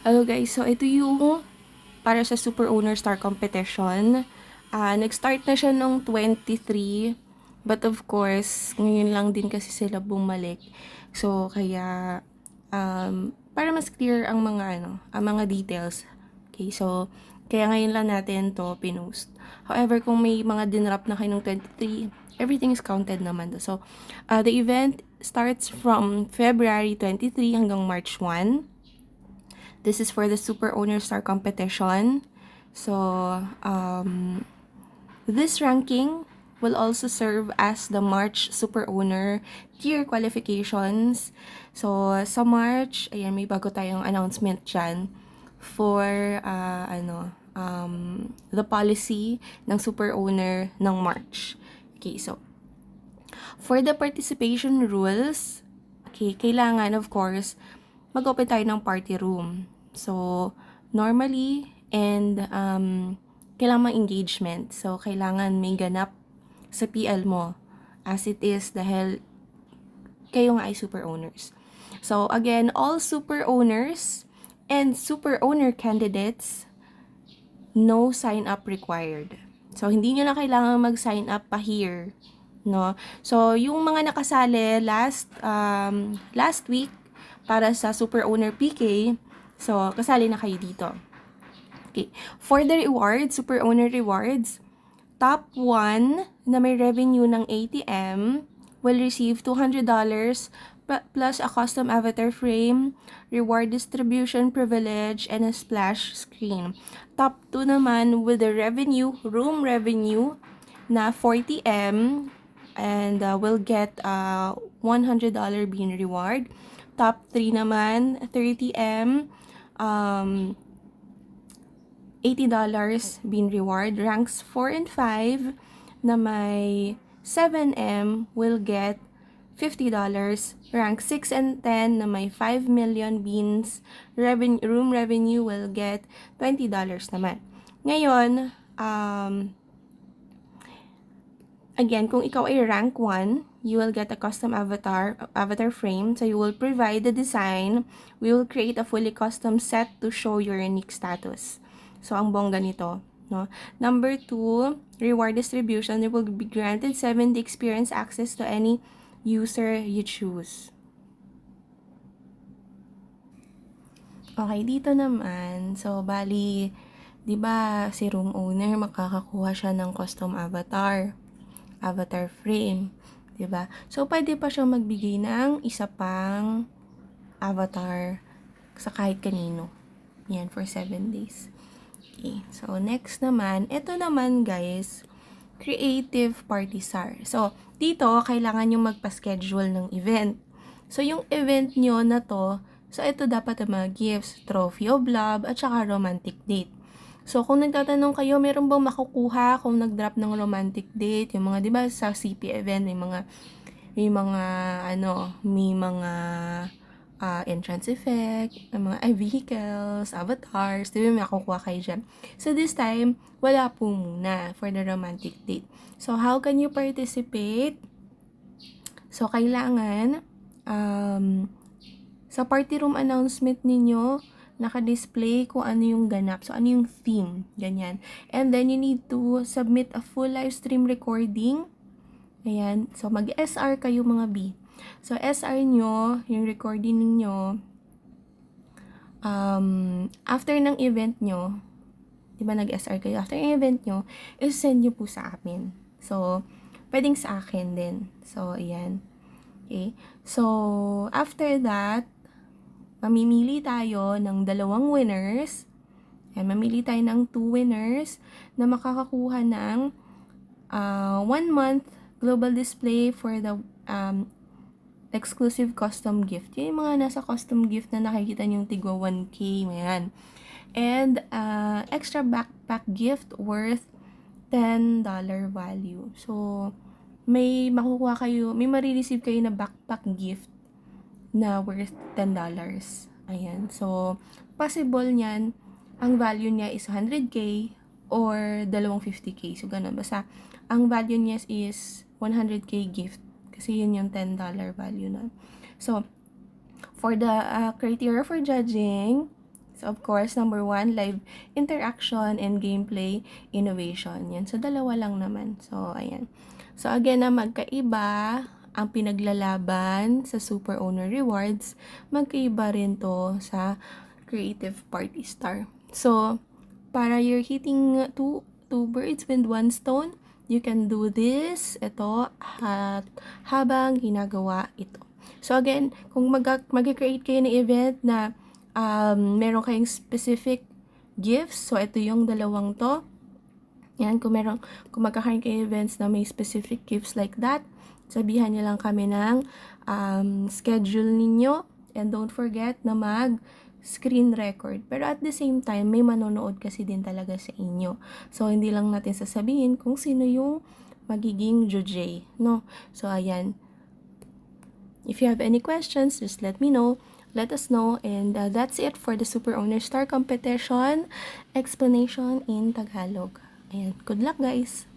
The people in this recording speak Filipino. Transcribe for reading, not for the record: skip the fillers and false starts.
Hello guys, so ito yung para sa Super Owner Star Competition. Nag-start na siya noong 23, but of course, ngayon lang din kasi sila bumalik. So, kaya, para mas clear ang mga, ang mga details. Okay, so, kaya ngayon lang natin to pinost. However, kung may mga dinrap na kayo ng 23, everything is counted naman. So, the event starts from February 23 hanggang March 1. This is for the Super Owner Star competition. So, this ranking will also serve as the March Super Owner tier qualifications. So, sa March, ayan, may bago tayong announcement dyan for, the policy ng Super Owner ng March. Okay, so, for the participation rules, okay, kailangan, of course, mag-open tayo ng party room. So, normally, and kailangan engagement. So, kailangan may ganap sa PL mo as it is dahil kayo nga ay super owners. So, again, all super owners and super owner candidates, no sign up required. So, hindi nyo na kailangan mag-sign up pa here. No? So, yung mga nakasali last week para sa super owner PK, so, kasali na kayo dito. Okay. For the rewards, super owner rewards, top 1 na may revenue ng ATM will receive $200 plus a custom avatar frame, reward distribution privilege, and a splash screen. Top 2 naman with the room revenue na 40M and will get $100 bean reward. Top 3 naman, 30M, $80 bean reward. Ranks 4 and 5 na may 7M will get $50. Rank 6 and 10 na may 5 million beans room revenue will get $20 naman. Ngayon, again, kung ikaw ay rank 1, you will get a custom avatar frame. So, you will provide the design. We will create a fully custom set to show your unique status. So, ang bongga nito. No? Number 2, reward distribution. You will be granted 7-day experience access to any user you choose. Okay, dito naman. So, bali, di ba si room owner, makakakuha siya ng custom avatar frame, 'di ba? So pwede pa siyang magbigay ng isa pang avatar sa kahit kanino. Yan for 7 days. Okay. So next naman, ito naman guys, creative party star. So dito kailangan yung magpa-schedule ng event. So yung event nyo na to, so ito dapat ang mga gifts, trophy of love, at saka romantic date. So, kung nagtatanong kayo, meron bang makukuha kung nag-drop ng romantic date? Yung mga, di ba, sa CP event, may mga entrance effect, may mga vehicles, avatars, di ba, may makukuha kayo dyan. So, this time, wala po muna for the romantic date. So, how can you participate? So, kailangan, sa party room announcement ninyo, naka-display kung ano yung ganap. So, ano yung theme. Ganyan. And then, you need to submit a full live stream recording. Ayan. So, mag-SR kayo mga B. So, SR nyo, yung recording ninyo, after ng event nyo, di ba nag-SR kayo? After ng event nyo, send nyo po sa amin. So, pwedeng sa akin din. So, ayan. Okay. So, after that, mamimili tayo ng 2 winners. Ayan, mamili tayo ng 2 winners na makakakuha ng 1 month global display for the exclusive custom gift. Yung mga nasa custom gift na nakikita nyo yung tigwa 1K. Ayan. And extra backpack gift worth $10 value. So, may makukuha kayo, may marireceive kayo na backpack gift na worth $10. Ayan. So, possible niyan, ang value niya is 100K or 250K. So, ganun. Basta, ang value niya is 100K gift. Kasi yun yung $10 value na. So, for the criteria for judging, So, of course, number 1, live interaction and gameplay innovation. Yan. So, dalawa lang naman. So, ayan. So, again, na magkaiba ang pinaglalaban sa Super Owner Rewards, magkaiba rin to sa Creative Party Star. So, para you're hitting two birds with one stone, you can do this, ito, habang ginagawa ito. So, again, kung mag-create kayo ng event na meron kayong specific gifts, so ito yung dalawang to. Yan, kung magkakaroon kayo events na may specific gifts like that, sabihan niyo lang kami ng schedule ninyo, and don't forget na screen record. Pero at the same time, may manonood kasi din talaga sa inyo. So, hindi lang natin sasabihin kung sino yung magiging judge, no? So, ayan. If you have any questions, just let me know. Let us know. And that's it for the Super Owner Star Competition explanation in Tagalog. Ayan. Good luck, guys!